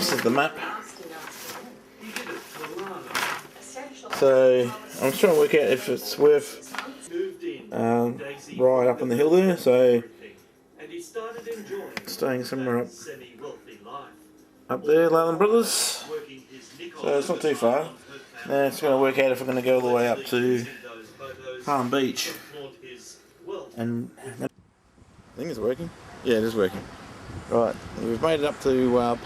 This is the map. So I'm trying to work out if it's worth right up on the hill there. So staying somewhere up there, Leyland Brothers. So it's not too far. Now it's going to work out if we're going to go all the way up to Palm Beach. And I think it's working. Yeah, it is working. Right, we've made it up to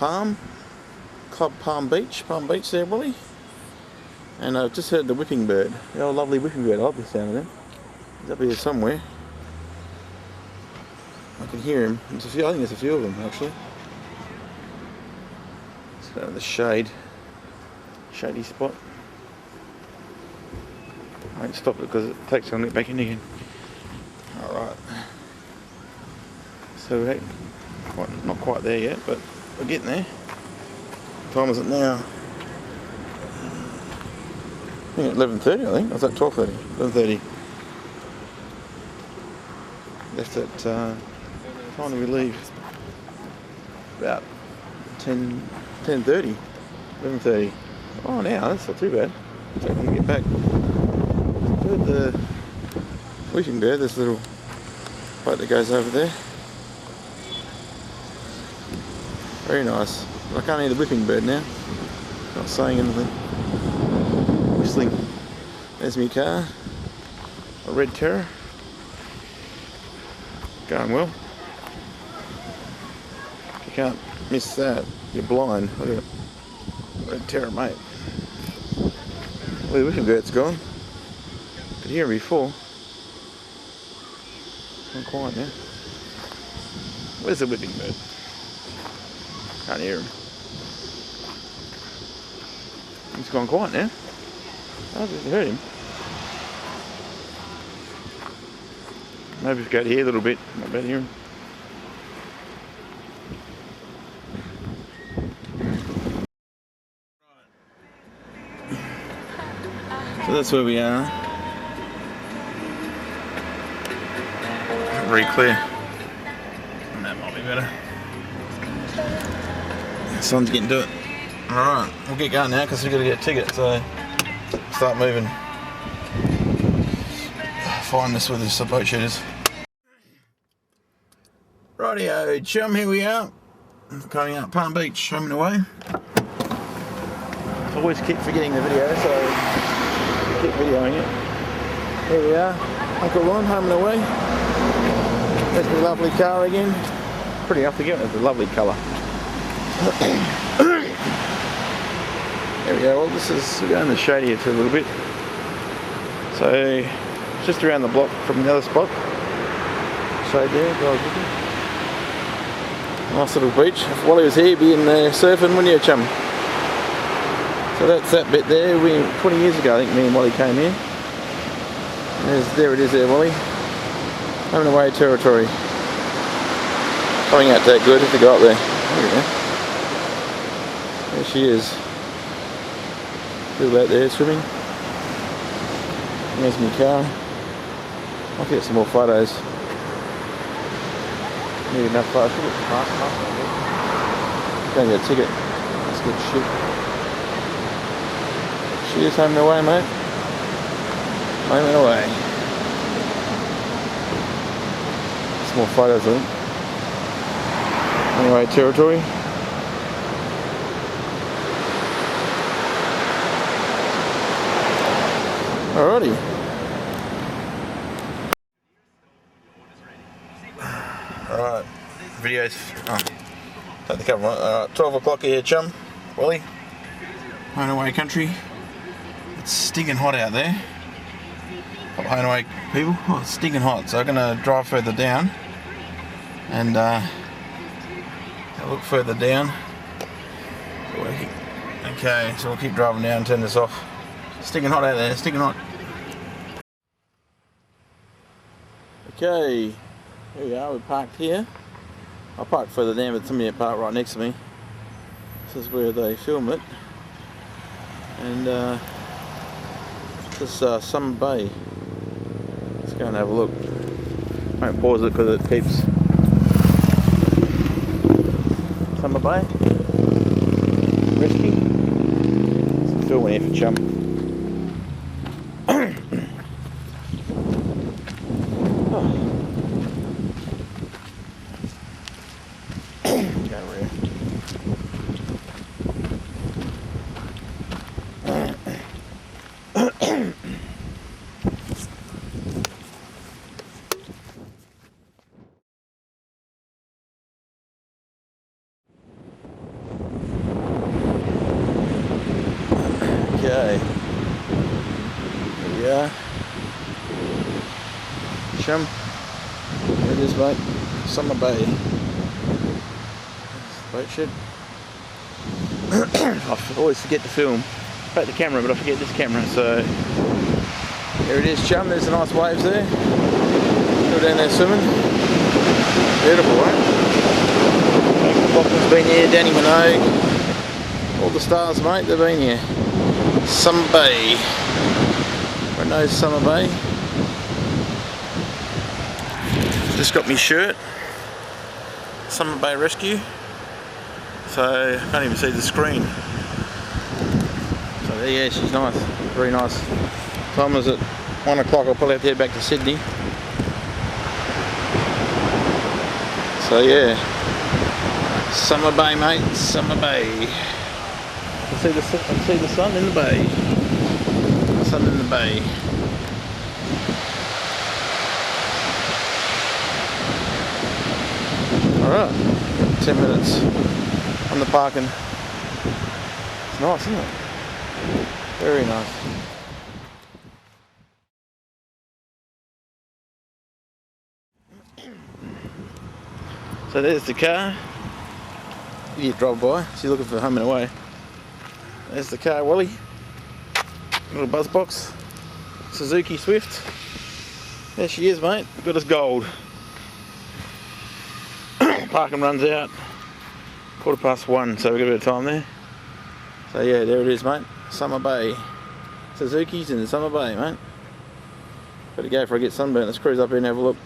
Club Palm Beach there, Willie. And I've just heard the whipping bird. The old lovely whipping bird. I love the sound of him. He's up here somewhere. I can hear him. I think there's a few of them actually. Let's go to the shady spot. I won't stop it because it takes time to get back in again. Alright. So we're not quite there yet, but we're getting there. What time is it now? I think it's 11:30, I think. Or was that 12:30? 11:30. Left at, time do we leave? About 10:30. 11:30. Oh, now, that's not too bad. Take time to get back. Heard the whipping bird, this little boat that goes over there. Very nice. I can't hear the whipping bird now. Not saying anything. Whistling. There's my car. A Red Terror. Going well. You can't miss that. You're blind. Look at it. Red Terror, mate. Well, the whipping bird's gone. Could hear him before. Not quiet now. Where's the whipping bird? Can't hear him. He's gone quiet now. I haven't heard him. Maybe if we go to here a little bit, might better hear him. So that's where we are. Very clear. And that might be better. The sun's getting to it. Alright, we'll get going now because we've got to get a ticket, so start moving. Find this where this boat shed is. Rightio, chum, here we are. Coming up Palm Beach, home and away. I always keep forgetting the video, so I keep videoing it. Here we are, Uncle Ron, home and away. There's my lovely car again. Pretty enough to get it, it's a lovely colour. There we go. Well, we're going in the shade here for a little bit. So, just around the block from the other spot. Shade there, guys looking. Nice little beach. If Wally was here, he'd be in there surfing, wouldn't you, chum? So that's that bit there. 20 years ago, I think me and Wally came here. There it is there, Wally. Home and away territory. Coming out that good if they go up there. There we go. There she is. Still out there swimming. There's my car. I'll get some more photos. Need enough photos. Don't get a ticket. That's good shit. She is home and away, mate. Home and away. Some more photos of them. Anyway, territory. Alrighty. Alright, videos. Take the cover on. Alright, 12 o'clock here, chum. Wally. Home and away country. It's stinking hot out there. Home and away people. Oh, it's stinking hot. So I'm going to drive further down. And look further down. Okay, so we'll keep driving down and turn this off. Stinking hot out there, stinking hot. Okay, here we are, we're parked here. I parked further down, but somebody parked right next to me. This is where they film it. And this is Summer Bay. Let's go and have a look. I won't pause it because it keeps. Summer Bay. rescue. Some filming here for Chum. Okay, here we are. Chum, there it is, mate. Summer Bay. Boat shed. I always forget to film. Take the camera, but I forget this camera. So there it is, Chum. There's the nice waves there. Still down there swimming. Beautiful, right? Lachlan's been here. Danny Minogue. All the stars, mate. They've been here. Summer Bay. Everyone knows Summer Bay. Just got me shirt. Summer Bay Rescue. So I can't even see the screen. So there, yeah, she's nice. Very nice. Time is at 1 o'clock. I'll probably have to head back to Sydney. So yeah. Summer Bay, mate. Summer Bay. I see the sun in the bay. Sun in the bay. Alright, 10 minutes on the parking. It's nice, isn't it? Very nice. So there's the car. You drive by, she's looking for home and away. There's the car, Wally. Little buzz box. Suzuki Swift. There she is, mate. Got us gold. Parking runs out 1:15, so we've got a bit of time there. So yeah, there it is, mate. Summer Bay. Suzuki's in the Summer Bay, mate. Better go before I get sunburnt. Let's cruise up here and have a look.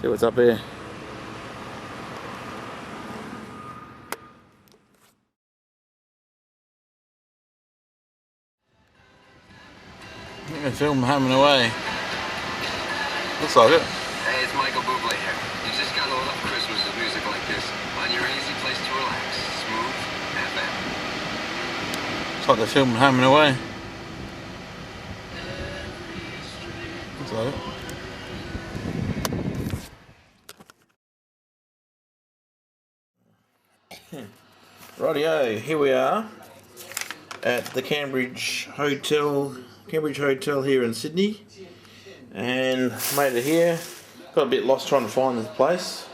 See what's up here. I'm going to film home and away. Looks like it. Hey, it's Michael Bublé here. You just got old enough Christmas with music like this. On your easy place to relax. Smooth FM. Looks like they're filming home and away. Looks like it. Rightio, here we are at the Cambridge Hotel here in Sydney, and made it here. Got a bit lost trying to find this place.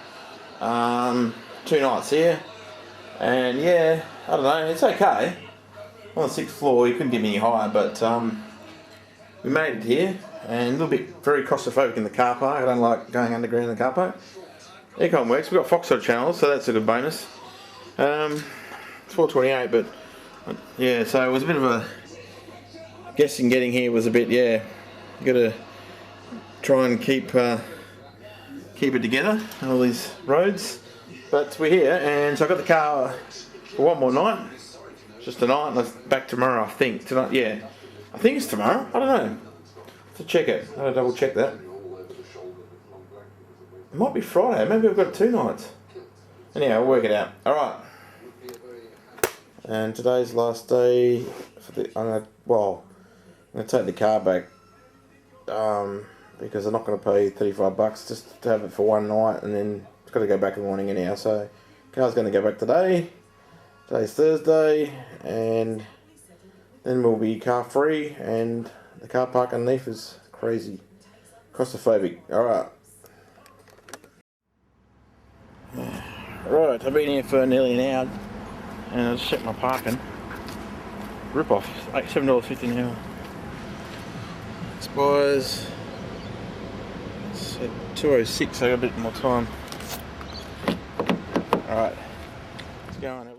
2 nights here, and yeah, I don't know, it's okay. On the 6th floor, you couldn't get me any higher, but we made it here, and a little bit very claustrophobic in the car park. I don't like going underground in the car park. Aircon works. We've got Foxtrot channels, so that's a good bonus. It's 4:28, but yeah, so it was a bit of a guessing. Getting here was a bit, yeah. You got to try and keep it together on all these roads. But we're here, and so I got the car for one more night. Just tonight, and back tomorrow, I think. Tonight, yeah. I think it's tomorrow. I don't know. Have to check it. I'll double check that. It might be Friday. Maybe I've got 2 nights. Anyhow, we'll work it out. Alright. And today's last day for the. I'm gonna take the car back. Because I'm not going to pay $35 just to have it for one night, and then it's got to go back in the morning anyhow. So, car's going to go back today. Today's Thursday, and then we'll be car free, and the car park underneath is crazy. Claustrophobic. Alright. Right, I've been here for nearly an hour, and I just checked my parking. Rip off. $7.50 an hour. Expires. It's at 2:06, so I got a bit more time. Alright, let's go on.